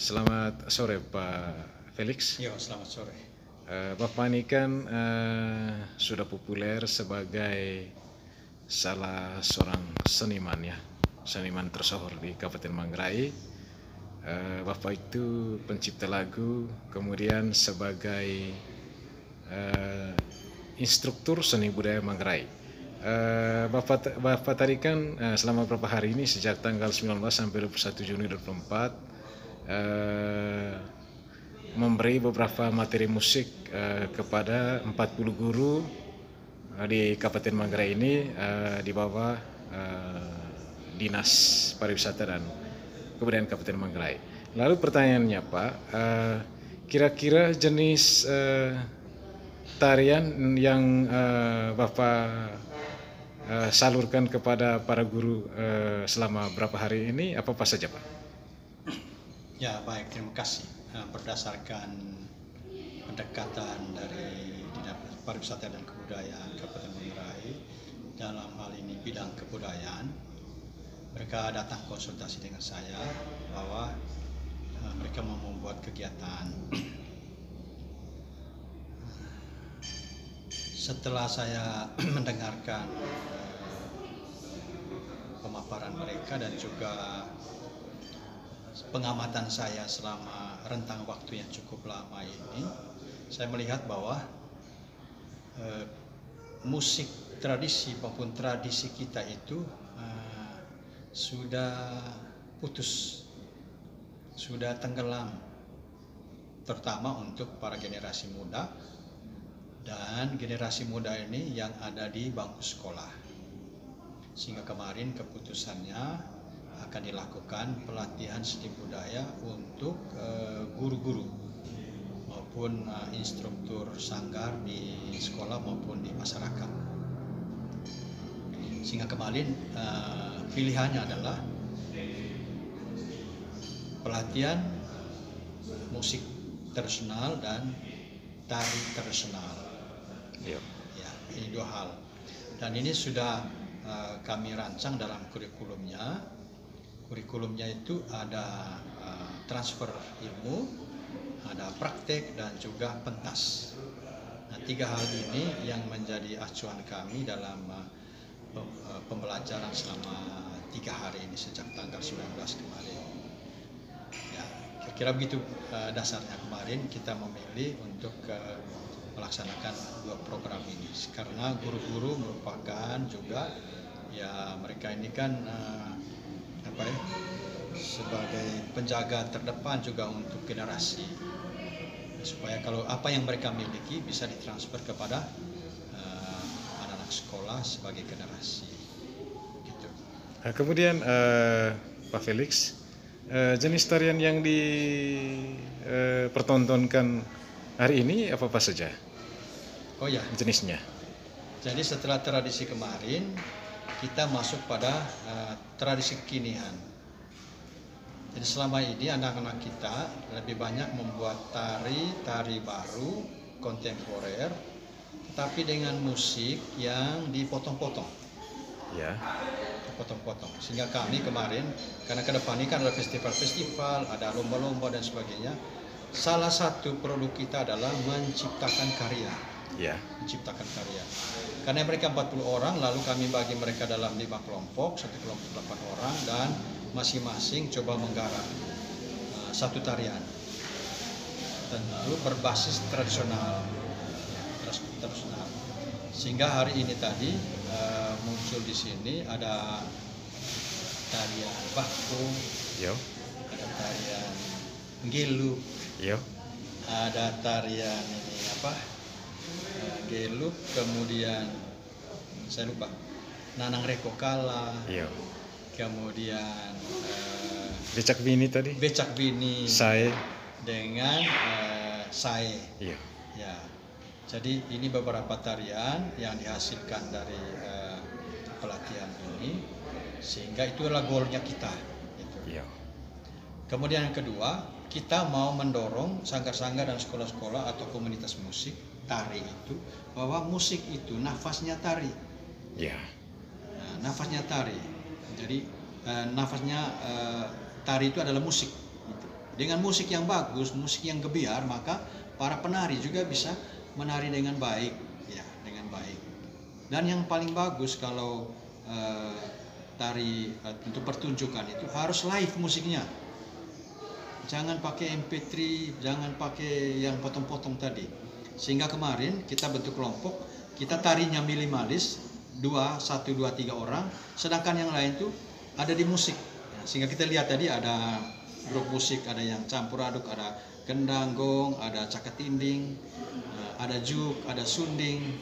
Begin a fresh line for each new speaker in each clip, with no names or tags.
Selamat sore Pak Felix.
Yo, selamat sore.
Bapak ini kan sudah populer sebagai salah seorang seniman ya, seniman tersohor di Kabupaten Manggarai. Bapak itu pencipta lagu, kemudian sebagai instruktur seni budaya Manggarai. Bapak tadi kan selama beberapa hari ini sejak tanggal 19 sampai 21 Juni 2024 memberi beberapa materi musik kepada 40 guru di Kabupaten Manggarai ini di bawah Dinas Pariwisata dan Kebudayaan Kabupaten Manggarai. Lalu pertanyaannya Pak, kira-kira jenis tarian yang Bapak salurkan kepada para guru selama berapa hari ini apa saja Pak?
Ya, baik, terima kasih. Berdasarkan pendekatan dari Dinas Pariwisata dan Kebudayaan Kabupaten Manggarai dalam hal ini bidang kebudayaan, mereka datang konsultasi dengan saya bahwa mereka mau membuat kegiatan. Setelah saya mendengarkan pemaparan mereka dan juga pengamatan saya selama rentang waktu yang cukup lama ini, saya melihat bahwa musik tradisi maupun tradisi kita itu sudah putus, sudah tenggelam, terutama untuk para generasi muda dan generasi muda ini yang ada di bangku sekolah. Sehingga kemarin keputusannya akan dilakukan pelatihan seni budaya untuk guru-guru maupun instruktur sanggar di sekolah maupun di masyarakat. Sehingga kemarin pilihannya adalah pelatihan musik tradisional dan tari tradisional. Ya, ini dua hal. Dan ini sudah kami rancang dalam kurikulumnya. Kurikulumnya itu ada transfer ilmu, ada praktek dan juga pentas. Nah, tiga hal ini yang menjadi acuan kami dalam pembelajaran selama 3 hari ini sejak tanggal 19 kemarin. Ya, kira-kira begitu dasarnya kemarin kita memilih untuk melaksanakan 2 program ini karena guru-guru merupakan juga ya mereka ini kan sebagai penjaga terdepan juga untuk generasi, supaya kalau apa yang mereka miliki bisa ditransfer kepada anak-anak sekolah sebagai generasi gitu.
Kemudian Pak Felix, jenis tarian yang dipertontonkan hari ini apa saja?
Oh ya,
jenisnya.
Jadi setelah tradisi kemarin kita masuk pada tradisi kekinian. Jadi selama ini anak-anak kita lebih banyak membuat tari baru, kontemporer, tetapi dengan musik yang dipotong-potong.
Ya.
Potong-potong. Sehingga kami kemarin, karena ke depan ini kan ada festival-festival, ada lomba-lomba dan sebagainya. Salah satu produk kita adalah menciptakan karya.
Ya.
Menciptakan karya. Karena mereka 40 orang, lalu kami bagi mereka dalam 5 kelompok, satu kelompok 8 orang, dan masing-masing coba menggarap satu tarian. Tentu berbasis tradisional. Sehingga hari ini tadi muncul di sini ada tarian bakung, ada tarian geluk, ada tarian ini geluk, kemudian saya lupa nanang reko kala, kemudian
becak bini tadi, sae
dengan sae. Ya, jadi ini beberapa tarian yang dihasilkan dari pelatihan ini, sehingga itu adalah goalnya kita gitu. Kemudian yang kedua, kita mau mendorong sanggar-sanggar dan sekolah-sekolah atau komunitas musik tari itu, bahwa musik itu nafasnya tari. Nafasnya tari. Jadi nafasnya tari itu adalah musik. Dengan musik yang bagus, musik yang gebiar, maka para penari juga bisa menari dengan baik, ya, dengan baik. Dan yang paling bagus kalau tari untuk pertunjukan itu harus live musiknya. Jangan pakai MP3, jangan pakai yang potong-potong tadi. Sehingga kemarin kita bentuk kelompok, kita tarinya minimalis 1, 2, 3 orang, sedangkan yang lain tuh ada di musik. Sehingga kita lihat tadi ada grup musik, ada yang campur aduk, ada gendang, gong, ada cakatinding, ada juk, ada sunding,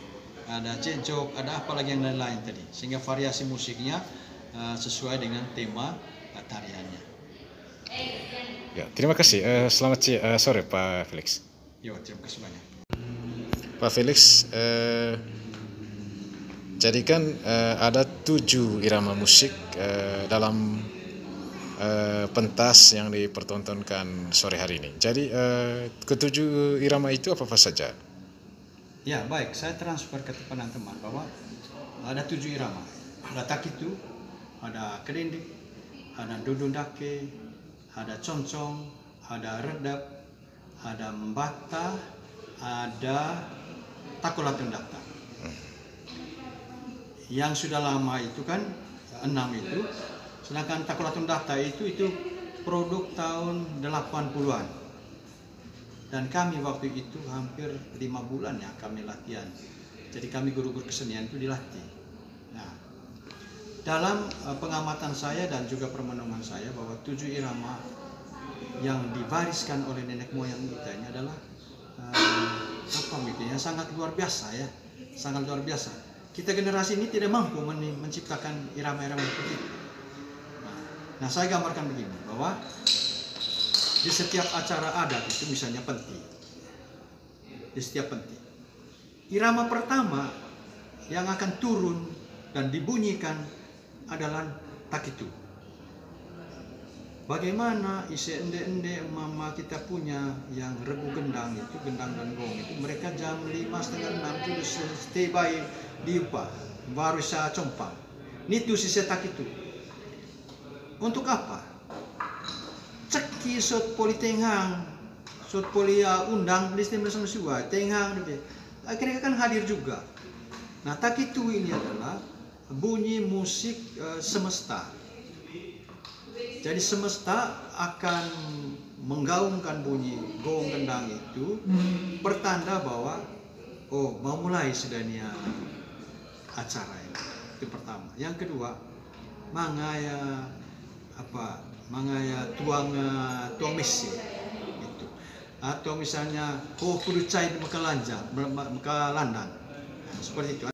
ada cecok, ada apa lagi yang lain-lain tadi. Sehingga variasi musiknya sesuai dengan tema tariannya.
Ya, terima kasih. Selamat sore Pak Felix.
Yo, terima kasih banyak.
Pak Felix, jadi kan ada 7 irama musik dalam pentas yang dipertontonkan sore hari ini. Jadi ke-7 irama itu apa saja?
Ya, baik. Saya transfer ke teman-teman bahwa ada 7 irama. Ada takitu, ada kelindik, ada dudundake, ada concong, ada redap, ada mbata, ada takulatundata. Yang sudah lama itu kan 6 itu, sedangkan takulatundata itu produk tahun 80-an. Dan kami waktu itu hampir 5 bulan ya kami latihan. Jadi kami guru-guru kesenian itu dilatih. Nah, dalam pengamatan saya dan juga permenungan saya bahwa 7 irama yang dibariskan oleh nenek moyang kita ini adalah yang sangat luar biasa ya, sangat luar biasa. Kita generasi ini tidak mampu menciptakan irama-irama seperti itu. Nah, saya gambarkan begini bahwa di setiap acara adat itu misalnya penting, di setiap penting, irama pertama yang akan turun dan dibunyikan adalah takitu. Bagaimana isi ende-ende mama kita punya yang regu gendang itu, gendang dan gong itu, mereka jam 5:30 itu stay by di upah, baru saya compang. Nitu si setak itu. Untuk apa? Ceki sot poli tenghang, sot poli undang listim bersama suai tenghang gitu. Akhirnya kan hadir juga. Nah, takitu ini adalah bunyi musik semesta. Jadi semesta akan menggaungkan bunyi gong gendang itu pertanda bahwa oh mau mulai sudah nih acara ini. Itu pertama. Yang kedua, mangaya tuang mesi itu. Atau misalnya kudu cai di mekalandang. Seperti itu.